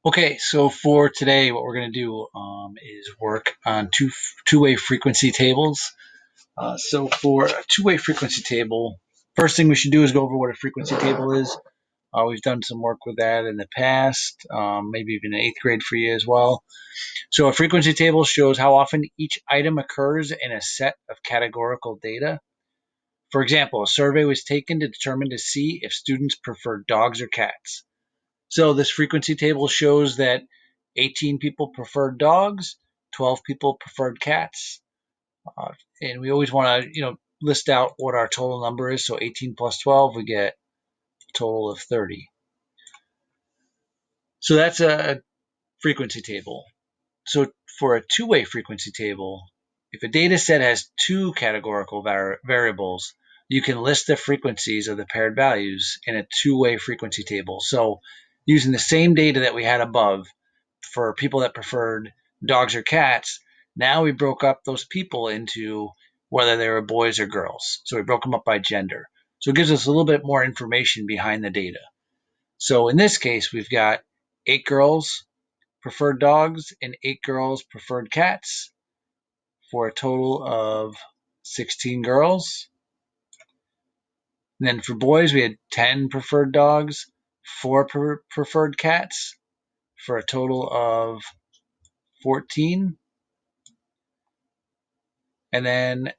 Okay, so for today, what we're going to do is work on two-way frequency tables. So for a two-way frequency table, first thing we should do is go over what a frequency table is. We've done some work with that in the past, maybe even in eighth grade for you as well. So a frequency table shows how often each item occurs in a set of categorical data. For example, a survey was taken to determine to see if students prefer dogs or cats. So this frequency table shows that 18 people preferred dogs, 12 people preferred cats. And we always want to, list out what our total number is. So 18 plus 12, we get a total of 30. So that's a frequency table. So for a two-way frequency table, if a data set has two categorical variables, you can list the frequencies of the paired values in a two-way frequency table. So using the same data that we had above for people that preferred dogs or cats, now we broke up those people into whether they were boys or girls. So we broke them up by gender. So it gives us a little bit more information behind the data. So in this case, we've got 8 girls preferred dogs and 8 girls preferred cats for a total of 16 girls. And then for boys, we had 10 preferred dogs, 4 preferred cats for a total of 14. And then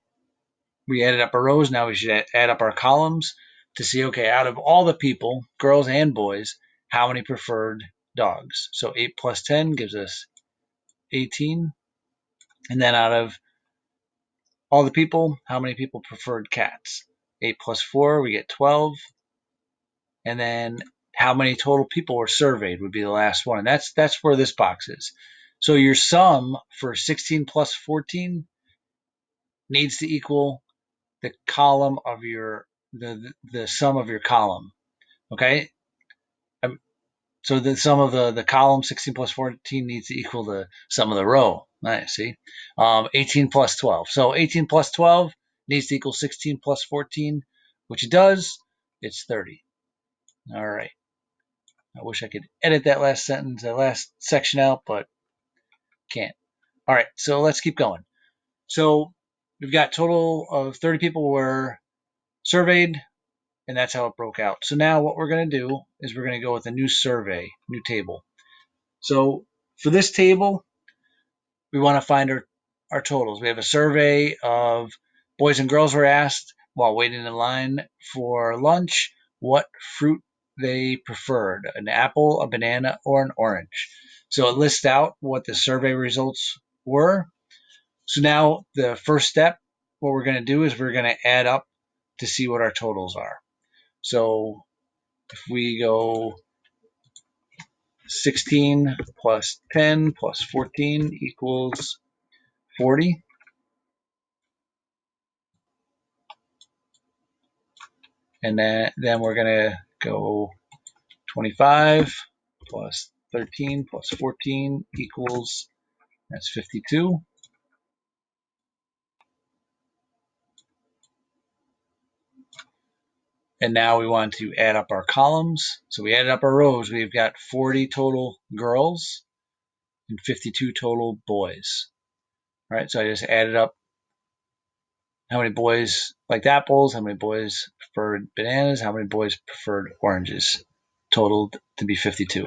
we added up our rows. Now we should add up our columns to see, okay, out of all the people, girls and boys, how many preferred dogs. So 8 plus 10 gives us 18. And then out of all the people, how many people preferred cats? 8 plus 4, we get 12. And then how many total people were surveyed would be the last one. And that's where this box is. So your sum for 16 plus 14 needs to equal the column of the sum of your column. Okay? So the sum of the column 16 plus 14 needs to equal the sum of the row. Nice, see? 18 plus 12. So 18 plus 12 needs to equal 16 plus 14, which it does. It's 30. All right. I wish I could edit that last sentence, that last section out, but can't. All right, so let's keep going. So we've got total of 30 people were surveyed, and that's how it broke out. So now what we're going to do is we're going to go with a new survey, new table. So for this table, we want to find our totals. We have a survey of boys and girls were asked while waiting in line for lunch what fruit they preferred, an apple, a banana, or an orange. So it lists out what the survey results were. So now the first step, what we're going to do is we're going to add up to see what our totals are. So if we go 16 plus 10 plus 14 equals 40. And then we're going to go 25 plus 13 plus 14 equals, that's 52. And now we want to add up our columns. So we added up our rows. We've got 40 total girls and 52 total boys. All right, so I just added up how many boys liked apples, how many boys preferred bananas, how many boys preferred oranges, totaled to be 52.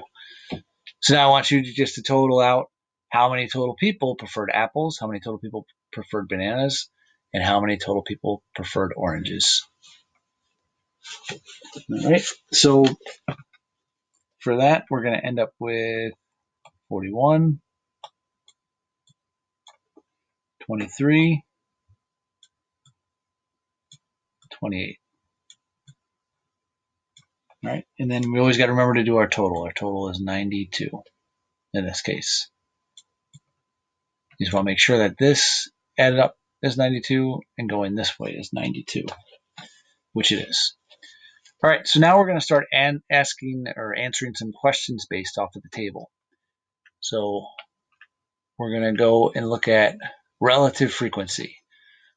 So now I want you just to total out how many total people preferred apples, how many total people preferred bananas, and how many total people preferred oranges. All right, so for that, we're going to end up with 41, 23, 28. All right, and then we always got to remember to do our total. Our total is 92 in this case. You just want to make sure that this added up is 92 and going this way is 92, which it is. All right, so now we're going to start asking or answering some questions based off of the table. So we're going to go and look at relative frequency.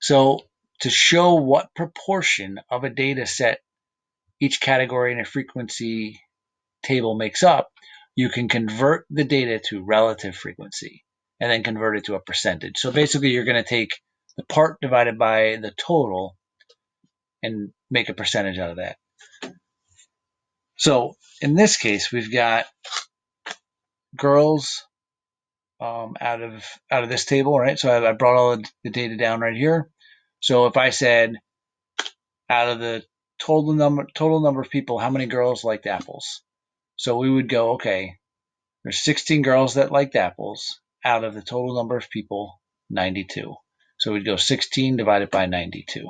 So to show what proportion of a data set each category in a frequency table makes up, you can convert the data to relative frequency and then convert it to a percentage. So basically, you're going to take the part divided by the total and make a percentage out of that. So in this case, we've got girls out of this table, right? So I brought all the data down right here. So if I said out of the total number of people, how many girls liked apples? So we would go, okay, there's 16 girls that liked apples out of the total number of people, 92. So we'd go 16 divided by 92.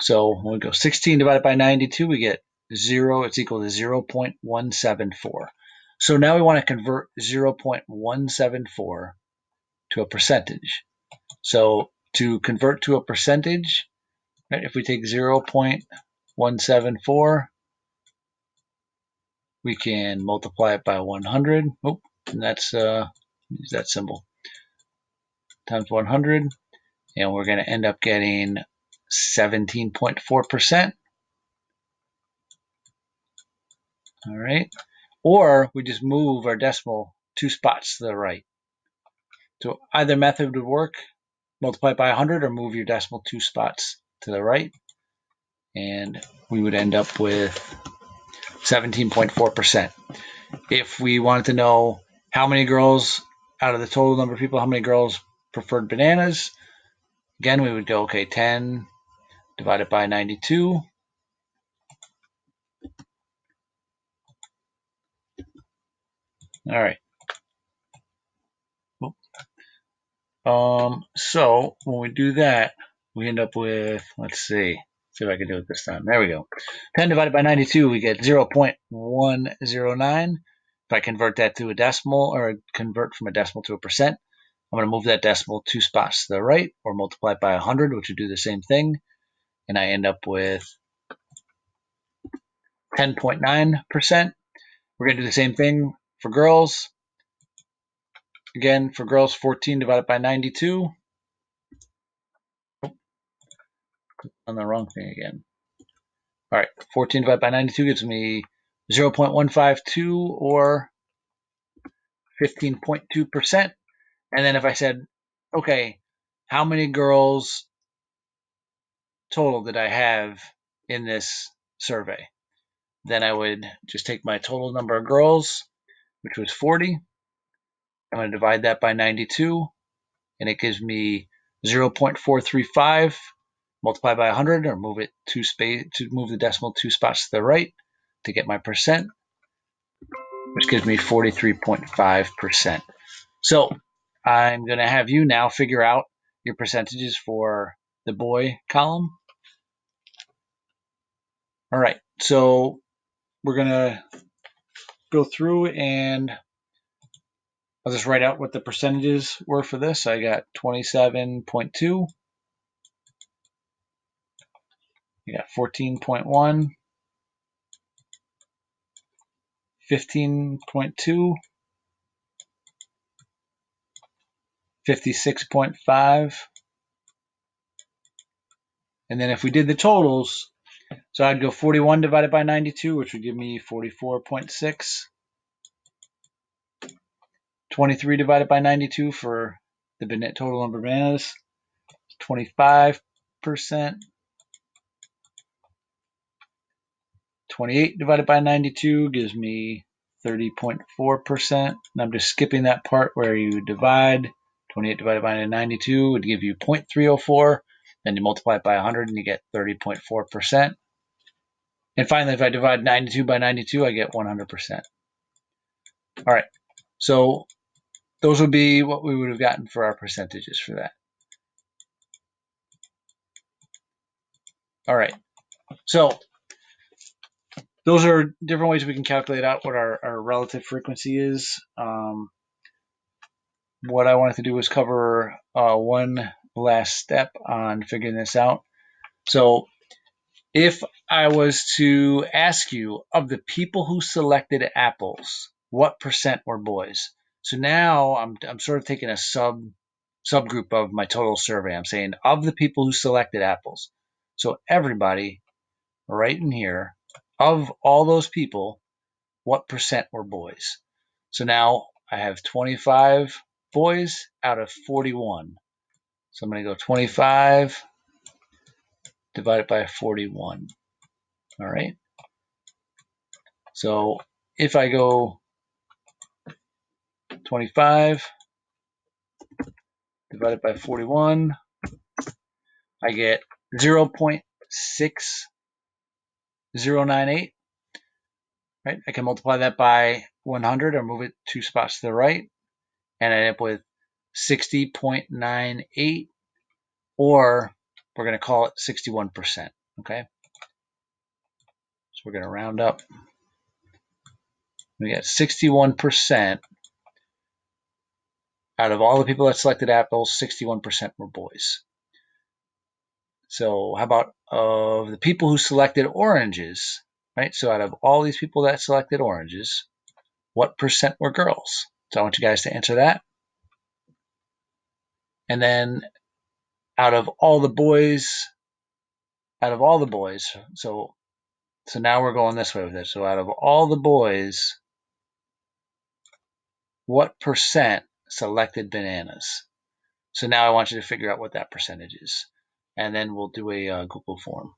So when we go 16 divided by 92, we get 0. It's equal to 0.174. So now we want to convert 0.174 to a percentage. So to convert to a percentage, right, if we take 0.174, we can multiply it by 100. Oh, and that's use that symbol times 100, and we're going to end up getting 17.4%. All right. Or we just move our decimal 2 spots to the right. So either method would work. Multiply it by 100 or move your decimal 2 spots to the right. And we would end up with 17.4%. If we wanted to know how many girls out of the total number of people, how many girls preferred bananas, again, we would go, okay, 10 divided by 92. All right. So when we do that, we end up with, let's see if I can do it this time. There we go. 10 divided by 92, we get 0.109. If I convert that to a decimal or convert from a decimal to a percent, I'm going to move that decimal 2 spots to the right or multiply it by 100, which would do the same thing. And I end up with 10.9%. We're going to do the same thing for girls. Again, for girls, 14 divided by 92. On the wrong thing again. All right, 14 divided by 92 gives me 0.152 or 15.2%. And then if I said, okay, how many girls total did I have in this survey? Then I would just take my total number of girls, which was 40. I'm going to divide that by 92, and it gives me 0.435. Multiply by 100 or move it to move the decimal 2 spots to the right to get my percent, which gives me 43.5%. So I'm going to have you now figure out your percentages for the boy column. All right, so we're going to go through and I'll just write out what the percentages were for this. I got 27.2. You got 14.1, 15.2, 56.5. And then if we did the totals, so I'd go 41 divided by 92, which would give me 44.6. 23 divided by 92 for the total number of bananas, 25%. 28 divided by 92 gives me 30.4%. And I'm just skipping that part where you divide. 28 divided by 92 would give you 0.304. Then you multiply it by 100 and you get 30.4%. And finally, if I divide 92 by 92, I get 100%. All right, so those would be what we would have gotten for our percentages for that. All right, so those are different ways we can calculate out what our relative frequency is. What I wanted to do was cover one last step on figuring this out. So if I was to ask you, of the people who selected apples, what percent were boys? So now I'm sort of taking a subgroup of my total survey. I'm saying of the people who selected apples. So everybody right in here, of all those people, what percent were boys? So now I have 25 boys out of 41. So I'm going to go 25 divided by 41. All right. So if I go 25 divided by 41, I get 0.6098. Right? I can multiply that by 100 or move it 2 spots to the right, and I end up with 60.98, or we're going to call it 61%. Okay. So we're going to round up. We got 61%. Out of all the people that selected apples, 61% were boys. So how about of the people who selected oranges, right? So out of all these people that selected oranges, what percent were girls? So I want you guys to answer that. And then out of all the boys, so now we're going this way with it. So out of all the boys, what percent selected bananas? So now I want you to figure out what that percentage is. And then we'll do a Google form.